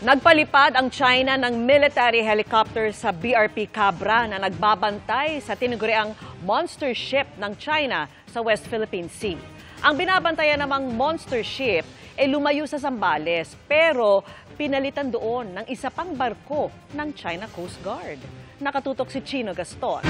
Nagpalipad ang China ng military helicopter sa BRP Cabra na nagbabantay sa tinaguriang monster ship ng China sa West Philippine Sea. Ang binabantayan namang monster ship ay lumayo sa Zambales pero pinalitan doon ng isa pang barko ng China Coast Guard. Nakatutok si Chino Gaston.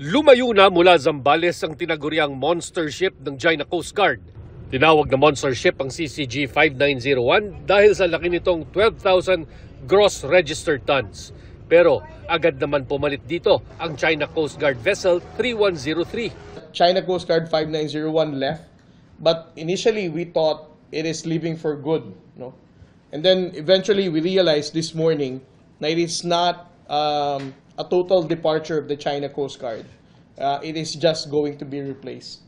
Lumayo na mula Zambales ang tinaguriang monster ship ng China Coast Guard. Tinawag na monster ship ang CCG-5901 dahil sa laki nitong 12,000 gross registered tons. Pero agad naman pumalit dito ang China Coast Guard vessel 3103. China Coast Guard 5901 left, but initially we thought it is leaving for good, no? And then eventually we realized this morning that it is not a total departure of the China Coast Guard. It is just going to be replaced.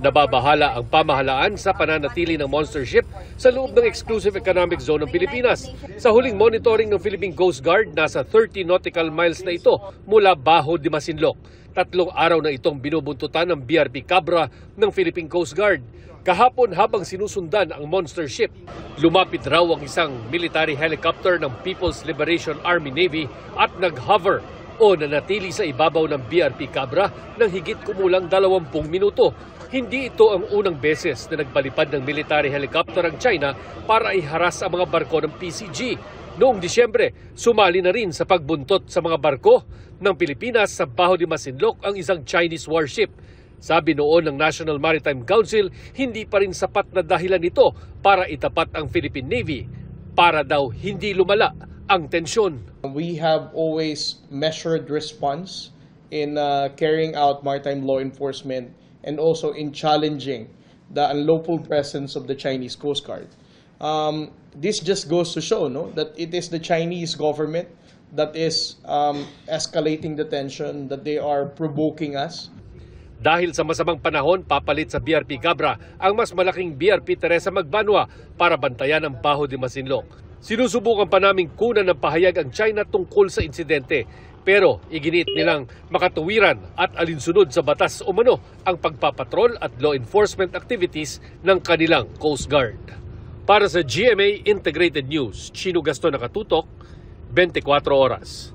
Nababahala ang pamahalaan sa pananatili ng monster ship sa loob ng exclusive economic zone ng Pilipinas. Sa huling monitoring ng Philippine Coast Guard, nasa 30 nautical miles na ito mula Bajo de Masinloc. 3 araw na itong binubuntutan ng BRP Cabra ng Philippine Coast Guard. Kahapon habang sinusundan ang monster ship, lumapit raw ang isang military helicopter ng People's Liberation Army Navy at nag-hover o nanatili sa ibabaw ng BRP Cabra ng higit kumulang 20 minuto. Hindi ito ang unang beses na nagpalipad ng military helicopter ang China para iharas ang mga barko ng PCG. Noong Disyembre, sumali na rin sa pagbuntot sa mga barko ng Pilipinas sa Bajo de Masinloc ang isang Chinese warship. Sabi noon ng National Maritime Council, hindi pa rin sapat na dahilan ito para itapat ang Philippine Navy para daw hindi lumala ang tensyon. We have always measured response in carrying out maritime law enforcement and also in challenging the unlawful presence of the Chinese Coast Guard. This just goes to show, no, that it is the Chinese government that is escalating the tension, that they are provoking us. Dahil sa masamang panahon, papalit sa BRP Cabra ang mas malaking BRP Teresa Magbanua para bantayan ang Bajo de Masinloc. Sinusubukan pa naming kunan ng pahayag ang China tungkol sa insidente. Pero iginit nilang makatuwiran at alinsunod sa batas umano ang pagpapatrol at law enforcement activities ng kanilang Coast Guard. Para sa GMA Integrated News, Chino Gaston, nakatutok, 24 oras.